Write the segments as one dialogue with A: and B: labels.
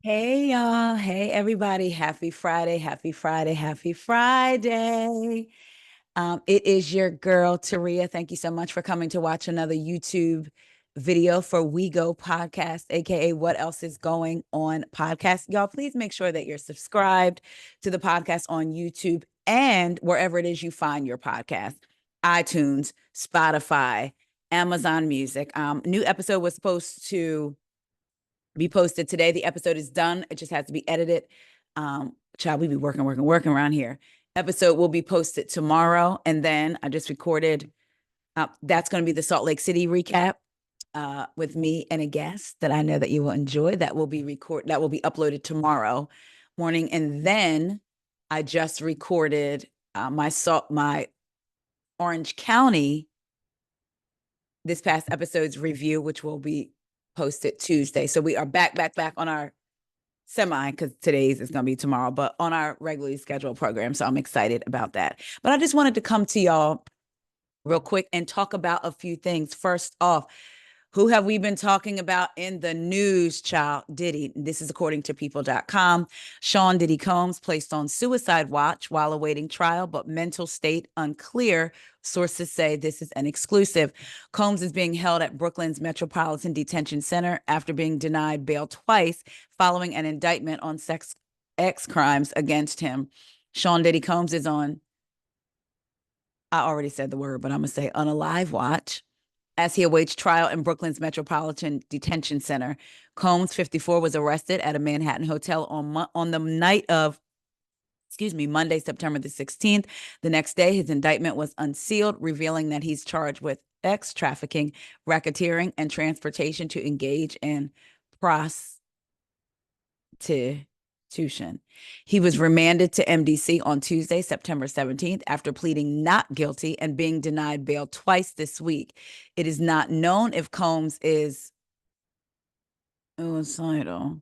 A: Hey y'all. Hey everybody. Happy Friday. Happy Friday. Happy Friday. It is your girl, Taria. Thank you so much for coming to watch another YouTube video for We Go Podcast, aka What Else Is Going On Podcast. Y'all, please make sure that you're subscribed to the podcast on YouTube and wherever it is you find your podcast, iTunes, Spotify, Amazon Music. New episode was supposed to be posted today. The episode is done. It just has to be edited. Child, we be working around here. Episode will be posted tomorrow. And then I just recorded, that's going to be the Salt Lake City recap with me and a guest that I know that you will enjoy. That will be uploaded tomorrow morning. And then I just recorded my Orange County this past episode's review, which will be posted Tuesday. So we are back on our semi, because today's is going to be tomorrow, but on our regularly scheduled program. So I'm excited about that. But I just wanted to come to y'all real quick and talk about a few things. First off, who have we been talking about in the news, child? Diddy. This is according to people.com. Sean Diddy Combs placed on suicide watch while awaiting trial, but mental state unclear. Sources say this is an exclusive. Combs is being held at Brooklyn's Metropolitan Detention Center after being denied bail twice following an indictment on sex crimes against him. Sean Diddy Combs is on, I already said the word, but I'm going to say unalive watch as he awaits trial in Brooklyn's Metropolitan Detention Center. Combs, 54, was arrested at a Manhattan hotel on the night of, Monday, September the 16th. The next day, his indictment was unsealed, revealing that he's charged with sex trafficking, racketeering, and transportation to engage in prostitution. He was remanded to MDC on Tuesday, September 17th, after pleading not guilty and being denied bail twice this week. It is not known if Combs is suicidal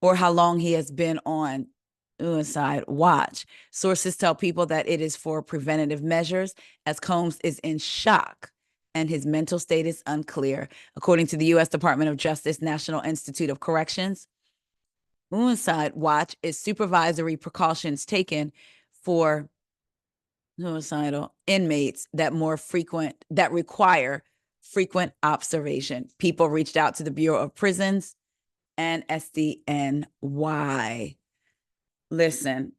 A: or how long he has been on suicide watch. Sources tell people that it is for preventative measures, as Combs is in shock and his mental state is unclear. According to the U.S. Department of Justice National Institute of Corrections, suicide watch is supervisory precautions taken for suicidal inmates that require frequent observation. People reached out to the Bureau of Prisons and SDNY. Listen,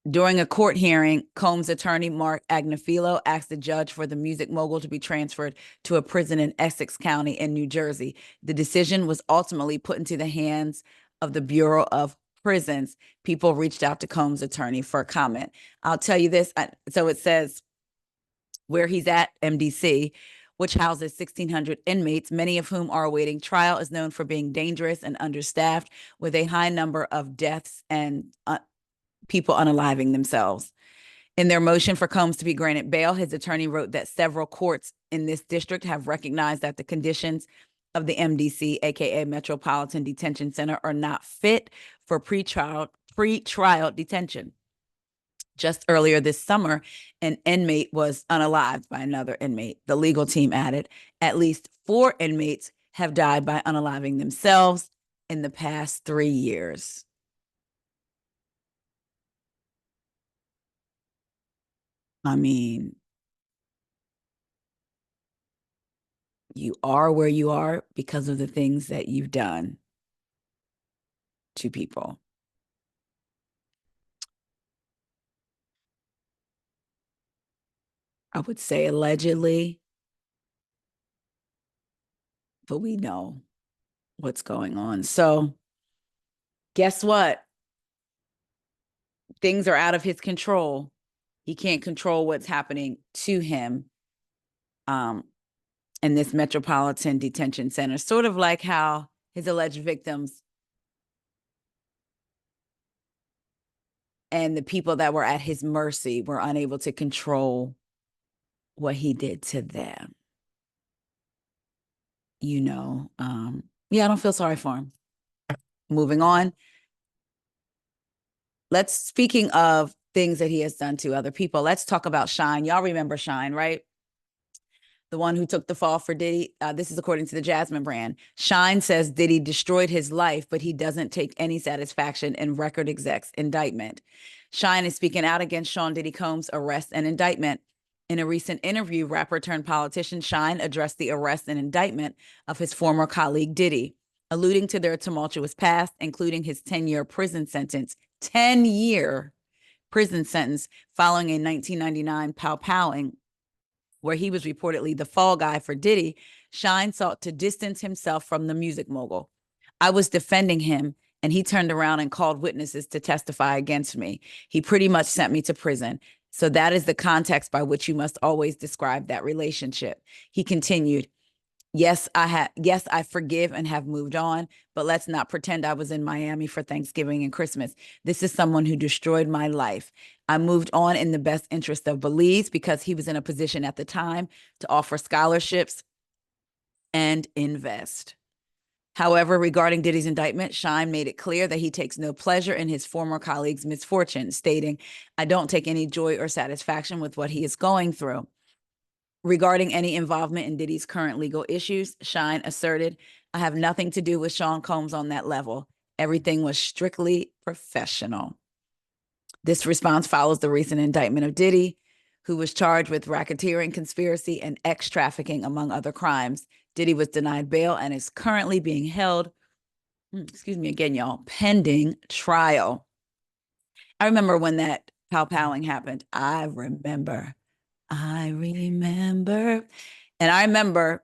A: during a court hearing, Combs' attorney, Mark Agnifilo, asked the judge for the music mogul to be transferred to a prison in Essex County in New Jersey. The decision was ultimately put into the hands of the Bureau of Prisons. People reached out to Combs' attorney for a comment. I'll tell you this. So it says where he's at, MDC, which houses 1,600 inmates, many of whom are awaiting trial, is known for being dangerous and understaffed, with a high number of deaths and people unaliving themselves. In their motion for Combs to be granted bail, his attorney wrote that several courts in this district have recognized that the conditions of the MDC, aka Metropolitan Detention Center, are not fit for pretrial detention. Just earlier this summer, an inmate was unalived by another inmate. The legal team added at least 4 inmates have died by unaliving themselves in the past 3 years. I mean, you are where you are because of the things that you've done to people. I would say allegedly, but we know what's going on. So, guess what? Things are out of his control. He can't control what's happening to him in this Metropolitan Detention Center, sort of like how his alleged victims and the people that were at his mercy were unable to control what he did to them. Yeah, I don't feel sorry for him. Moving on. Speaking of things that he has done to other people, let's talk about Shyne. Y'all remember Shyne, right? the one who took the fall for Diddy. This is according to the Jasmine brand. Shyne says Diddy destroyed his life, but he doesn't take any satisfaction in record exec's indictment. Shyne is speaking out against Sean Diddy Combs' arrest and indictment. In a recent interview, rapper turned politician Shyne addressed the arrest and indictment of his former colleague Diddy, alluding to their tumultuous past, including his 10-year prison sentence. 10-year prison sentence following a 1999 pow-powing where he was reportedly the fall guy for Diddy. Shyne sought to distance himself from the music mogul. I was defending him, and he turned around and called witnesses to testify against me. He pretty much sent me to prison. So that is the context by which you must always describe that relationship. He continued, yes, I forgive and have moved on, but let's not pretend I was in Miami for Thanksgiving and Christmas. This is someone who destroyed my life. I moved on in the best interest of Belize because he was in a position at the time to offer scholarships and invest. However, regarding Diddy's indictment, Shyne made it clear that he takes no pleasure in his former colleague's misfortune, stating, I don't take any joy or satisfaction with what he is going through. Regarding any involvement in Diddy's current legal issues, Shyne asserted, I have nothing to do with Sean Combs on that level. Everything was strictly professional. This response follows the recent indictment of Diddy, who was charged with racketeering, conspiracy, and ex-trafficking, among other crimes. Diddy was denied bail and is currently being held, excuse me again, y'all, pending trial. I remember when that pow-powing happened. I remember. And I remember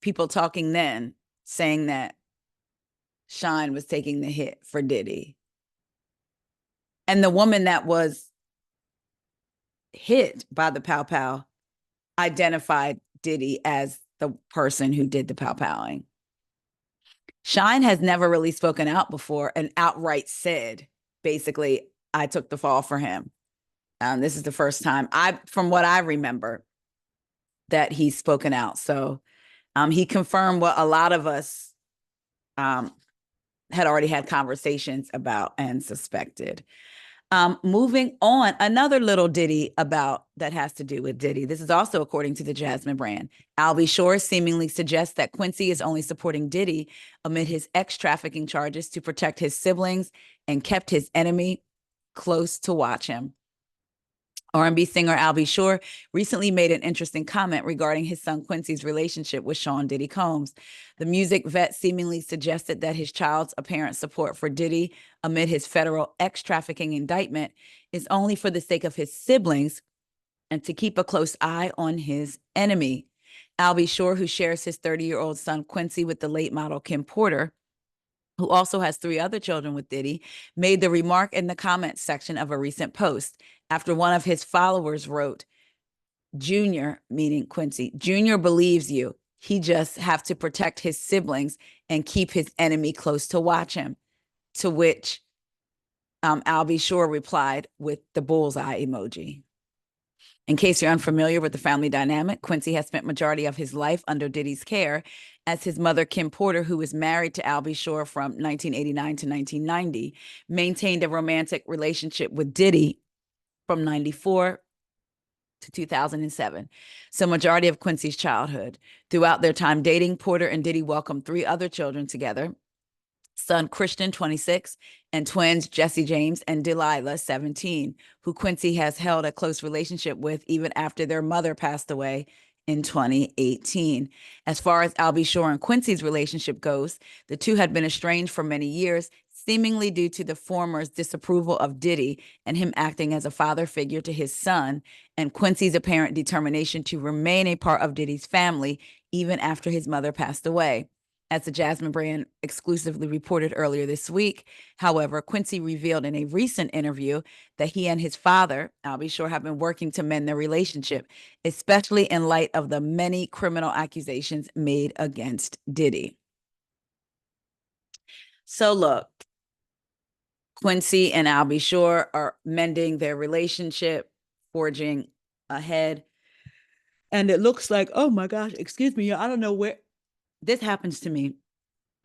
A: people talking then saying that Shyne was taking the hit for Diddy. And the woman that was hit by the pow-pow identified Diddy as the person who did the pow-powing. Shyne has never really spoken out before and outright said, basically, I took the fall for him. This is the first time from what I remember, that he's spoken out. So he confirmed what a lot of us had already had conversations about and suspected. Moving on, another little ditty about that has to do with Diddy. This is also according to the Jasmine brand. Al B Sure seemingly suggests that Quincy is only supporting Diddy amid his ex-trafficking charges to protect his siblings and kept his enemy close to watch him. R&B singer Al B Sure recently made an interesting comment regarding his son Quincy's relationship with Sean Diddy Combs. The music vet seemingly suggested that his child's apparent support for Diddy amid his federal ex-trafficking indictment is only for the sake of his siblings and to keep a close eye on his enemy. Al B Sure, who shares his 30-year-old son Quincy with the late model Kim Porter, who also has 3 other children with Diddy, made the remark in the comments section of a recent post after one of his followers wrote, Junior, meaning Quincy, Junior believes you. He just have to protect his siblings and keep his enemy close to watch him. To which Al B Sure replied with the bullseye emoji. In case you're unfamiliar with the family dynamic, Quincy has spent majority of his life under Diddy's care, as his mother, Kim Porter, who was married to Al B Sure from 1989 to 1990, maintained a romantic relationship with Diddy from 94 to 2007. So majority of Quincy's childhood. Throughout their time dating, Porter and Diddy welcomed 3 other children together. Son Christian, 26, and twins Jesse James and Delilah, 17, who Quincy has held a close relationship with even after their mother passed away in 2018. As far as Al B Sure and Quincy's relationship goes, the two had been estranged for many years, seemingly due to the former's disapproval of Diddy and him acting as a father figure to his son, and Quincy's apparent determination to remain a part of Diddy's family even after his mother passed away. As the Jasmine brand exclusively reported earlier this week, however, Quincy revealed in a recent interview that he and his father, Al B Sure, have been working to mend their relationship, especially in light of the many criminal accusations made against Diddy. So look, Quincy and Al B Sure are mending their relationship, forging ahead. And it looks like, oh my gosh, excuse me, I don't know where this happens to me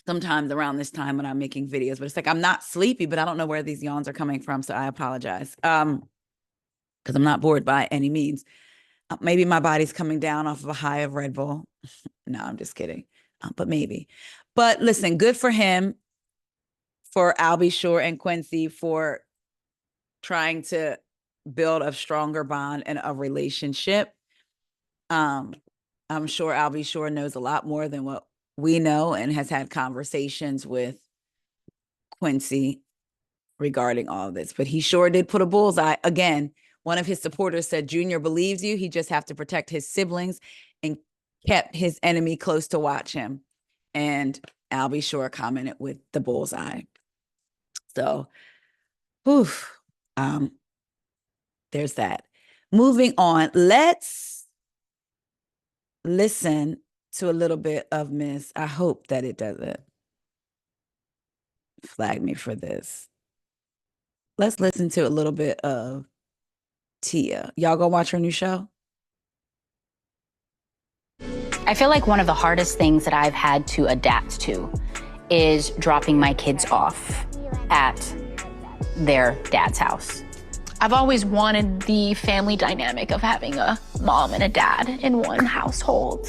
A: sometimes around this time when I'm making videos, but it's like I'm not sleepy, but I don't know where these yawns are coming from, so I apologize. Because I'm not bored by any means. Maybe my body's coming down off of a high of Red Bull. No, I'm just kidding. But maybe. But listen, good for him, for Al B Sure and Quincy, for trying to build a stronger bond and a relationship. Um, I'm sure Al B Sure knows a lot more than what we know and has had conversations with Quincy regarding all of this. But he sure did put a bullseye. Again, one of his supporters said, Junior believes you. He just have to protect his siblings, and kept his enemy close to watch him. And Al B Sure commented with the bullseye. So, whew, um, there's that. Moving on, let's listen to a little bit of Miss. I hope that it doesn't flag me for this. Let's listen to a little bit of Tia. Y'all go watch her new show?
B: I feel like one of the hardest things that I've had to adapt to is dropping my kids off at their dad's house.
C: I've always wanted the family dynamic of having a mom and a dad in one household.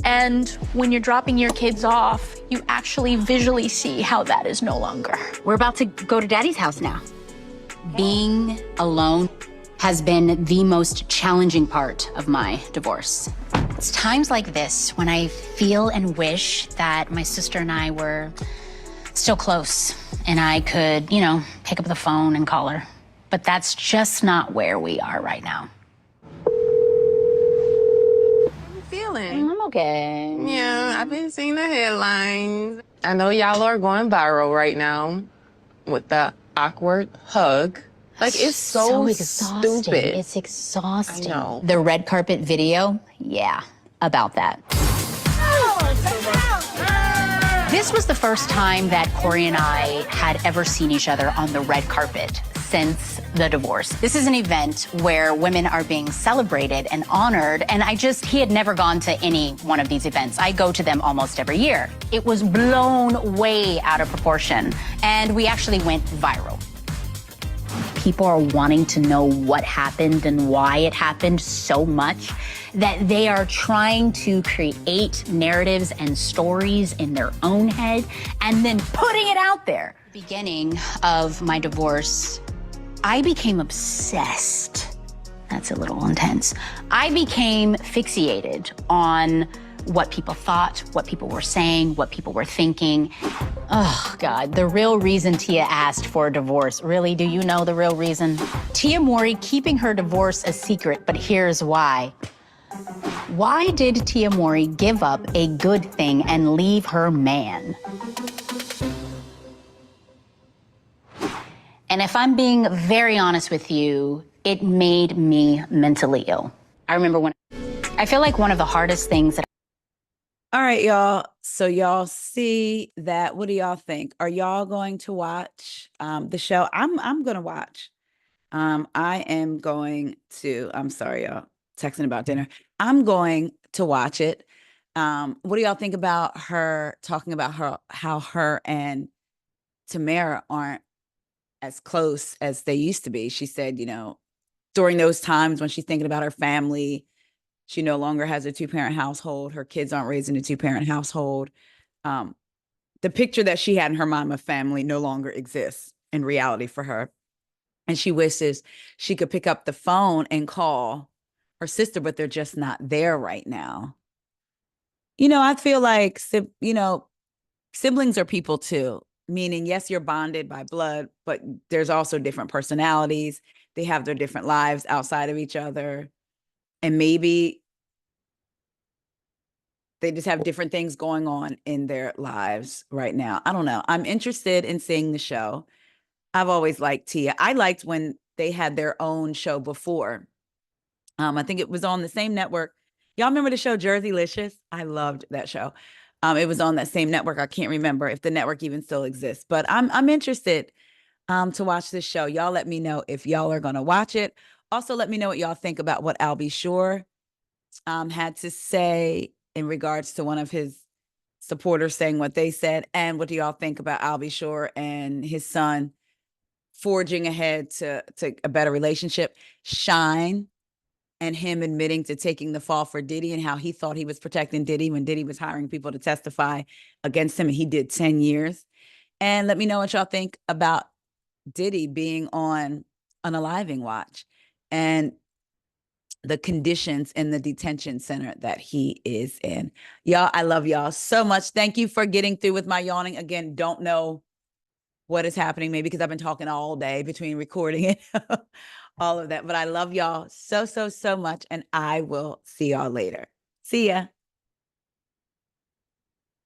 C: And when you're dropping your kids off, you actually visually see how that is no longer.
B: We're about to go to Daddy's house now. Being alone has been the most challenging part of my divorce. It's times like this when I feel and wish that my sister and I were still close and I could, pick up the phone and call her. But that's just not where we are right now.
D: Feeling?
B: I'm okay.
D: Yeah, I've been seeing the headlines. I know y'all are going viral right now with the awkward hug. Like, it's so
B: exhausting.
D: stupid.
B: It's exhausting.
D: I know.
B: The red carpet video, yeah, about that. This was the first time that Corey and I had ever seen each other on the red carpet since the divorce. This is an event where women are being celebrated and honored, and he had never gone to any one of these events. I go to them almost every year. It was blown way out of proportion, and we actually went viral. People are wanting to know what happened and why it happened so much that they are trying to create narratives and stories in their own head and then putting it out there. Beginning of my divorce, I became obsessed. That's a little intense. I became fixated on what people thought, what people were saying, what people were thinking. Oh, God, the real reason Tia asked for a divorce. Really, do you know the real reason? Tia Mowry keeping her divorce a secret, but here's why. Why did Tia Mowry give up a good thing and leave her man? And if I'm being very honest with you, it made me mentally ill. I remember when I feel like one of the hardest things that
A: All right, y'all. So y'all see that. What do y'all think? Are y'all going to watch the show? I'm gonna watch. I am going to, I'm sorry, y'all, texting about dinner. I'm going to watch it. What do y'all think about her talking about how her and Tamara aren't as close as they used to be? She said, during those times when she's thinking about her family, she no longer has a two-parent household. Her kids aren't raised in a two-parent household. The picture that she had in her mind of family no longer exists in reality for her. And she wishes she could pick up the phone and call her sister, but they're just not there right now. I feel like, siblings are people too, meaning, yes, you're bonded by blood, but there's also different personalities. They have their different lives outside of each other. And maybe they just have different things going on in their lives right now. I don't know. I'm interested in seeing the show. I've always liked Tia. I liked when they had their own show before. I think it was on the same network. Y'all remember the show Jerseylicious? I loved that show. It was on that same network. I can't remember if the network even still exists, but I'm interested to watch this show. Y'all let me know if y'all are going to watch it. Also, let me know what y'all think about what Al B Sure had to say in regards to one of his supporters saying what they said. And what do y'all think about Al B Sure and his son forging ahead to a better relationship? Shyne and him admitting to taking the fall for Diddy and how he thought he was protecting Diddy when Diddy was hiring people to testify against him, and he did 10 years. And let me know what y'all think about Diddy being on unaliving watch and the conditions in the detention center that he is in. Y'all, I love y'all so much. Thank you for getting through with my yawning. Again, don't know what is happening, maybe because I've been talking all day between recording and all of that. But I love y'all so, so, so much. And I will see y'all later. See ya.